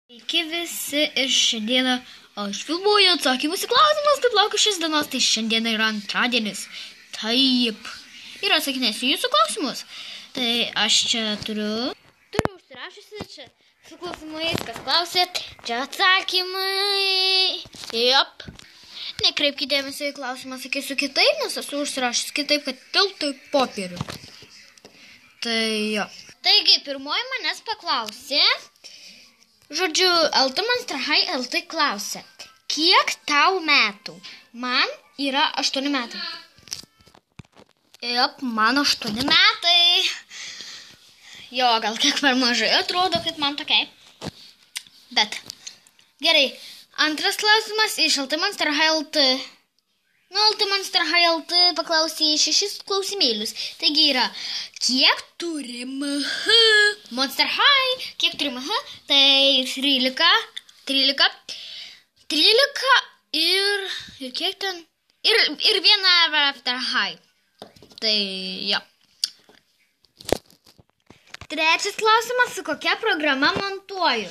Sveiki visi ir šiandieną aš filmuoju atsakymus į klausimus, kaip laukiu šios dienos, tai šiandieną yra antradienis. Taip. Ir atsakinėsiu jūsų klausimus. Tai aš čia turiu užsirašusi čia su klausimais, kas klausė, čia atsakymai. Jop. Nekreipkite dėmesio į klausimą, sakysiu kitaip, nes esu užsirašęs kitaip, kad tilptų į popierių. Tai jo. Taigi, pirmoji manęs paklausė. Žodžiu, LT Monster High LT klausė, kiek tau metų? Man yra 8 metai. Jop, man 8 metai. Jo, gal kiek per mažai atrodo, kad man tokiai. Bet, gerai. Antras klausimas iš LT Monster High LT. LT Monster High LT paklausė 6 klausimėlius. Taigi yra, kiek turi MH? Monster High, kiek turi MH? Tai 13 ir kiek ten? Ir viena After High. Tai jo. Trečias klausimas, su kokia programa montuoju?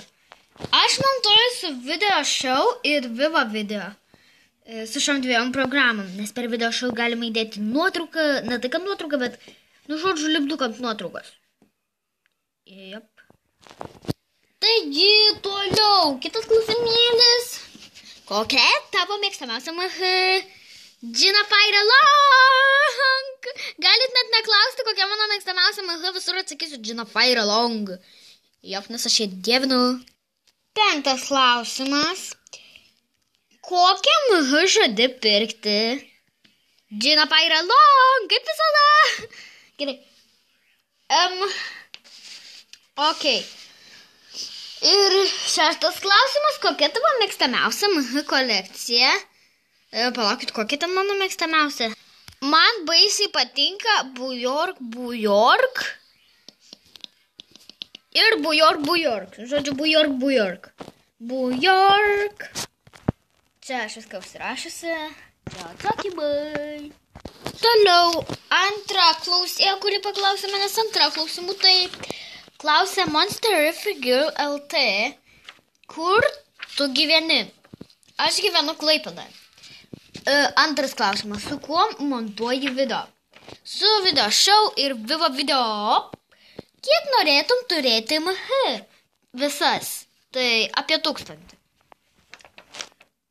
Aš montuoju su Video Show ir Viva Video. Su šiom dviejom programom, nes per Video Show galima įdėti nuotrauką, ne tai kad nuotrauką, bet, žodžiu, lipduką ant nuotraukos. Jop. Taigi, toliau, kitas klausimėlis. Kokia tavo mėgstamiausia MH? Gina Fire Long. Galit net neklausti, kokia mano mėgstamiausia MH, visur atsakysiu Gina Fire Long. Jop, nes aš ją dievinu. 5. klausimas. Kokią MH žadi pirkti? Gina Fire Long, kaip visada. Gerai. Ok. Ir 6. klausimas, kokia tavo mėgstamiausia MH kolekcija? Palaukit, kokia ten mano mėgstamiausia? Man baisiai patinka Bujork. Ir Bujork. Žodžiu, Bujork. Čia aš viską užsirašusi. Čia atsakymai. Toliau, antra klausė, kuri paklausė manęs antra klausimų, tai klausė Monster Figure LT. Kur tu gyveni? Aš gyvenu Klaipėdoje. Antras klausimas, su kuo montuoji video? Su Video Show ir Viva Video. Kiek norėtum turėti MH? Visas. Tai apie 1000.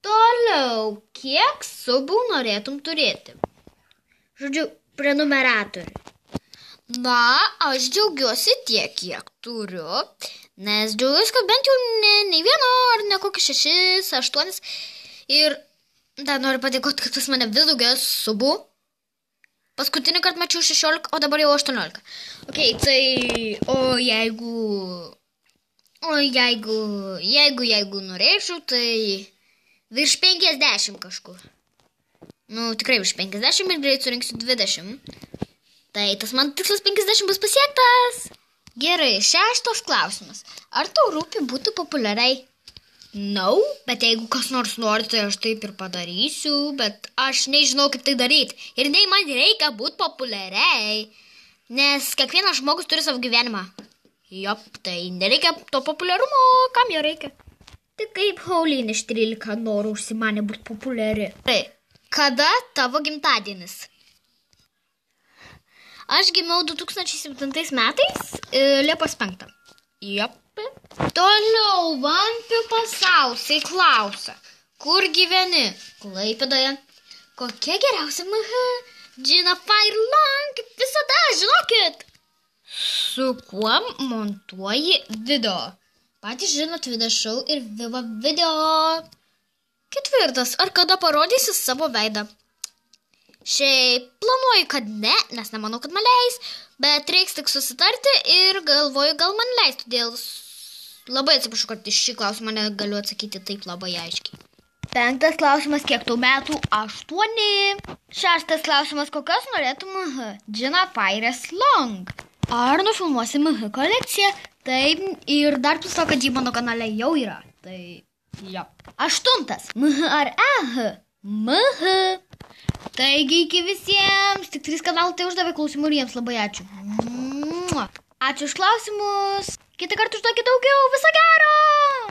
Toliau, kiek subų norėtum turėti? Žodžiu, prenumeratorių. Na, aš džiaugiuosi tiek, kiek turiu, nes džiaugiuosi, kad bent jau ne vieno, ar ne kokį 6, 8. Ir dar noriu padėkoti, kad pas mane vis daugiau subų. Paskutinį kartą mačiau 16, o dabar jau 18. Ok, tai, jeigu norėčiau, tai virš 50 kažkur. Tikrai virš 50 ir greit surinksiu 20. Tai tas man tikslas 50 bus pasiektas. Gerai, 6. klausimas. Ar tau rūpi būti populiariai? No, bet jeigu kas nors nori, tai aš taip ir padarysiu, bet aš nežinau, kaip tai daryti. Ir nei man reikia būti populiariai, nes kiekvienas žmogus turi savo gyvenimą. Jop, tai nereikia to populiarumo, kam jo reikia. Tai kaip Haulin iš 13 norų užsimanė būti populiari. Tai, kada tavo gimtadienis? Aš gimiau 2007 metais, Liepos 5. Jop. Toliau, Vampių pasausiai klausia, kur gyveni? Klaipėdoje. Kokia geriausia MH? Gina Fire Long, kaip visada, žinokit. Su kuo montuoji video? Patys žinot Video Show ir Viva Video. 4. Ar kada parodysi savo veidą? Šiaip planuoju, kad ne, nes nemanau, kad man leis, bet reiks tik susitarti ir galvoju, gal man leis, todėl labai atsiprašau, kad iš šį klausimą negaliu atsakyti taip labai aiškiai. 5. klausimas, kiek tau metų? 8. 6. klausimas, kokios norėtum MH? Gina Fire Long. Ar nufilmuosi MH kolekciją? Taip, ir dar plus to, kad jį mano kanale jau yra. Tai, jo. 8. MH ar EH? MH. Taigi, iki visiems. Tik 3 kanalai tai uždavė klausimų ir jiems labai ačiū. Ačiū už klausimus. Kitą kartą užduokit daugiau. Viso gero.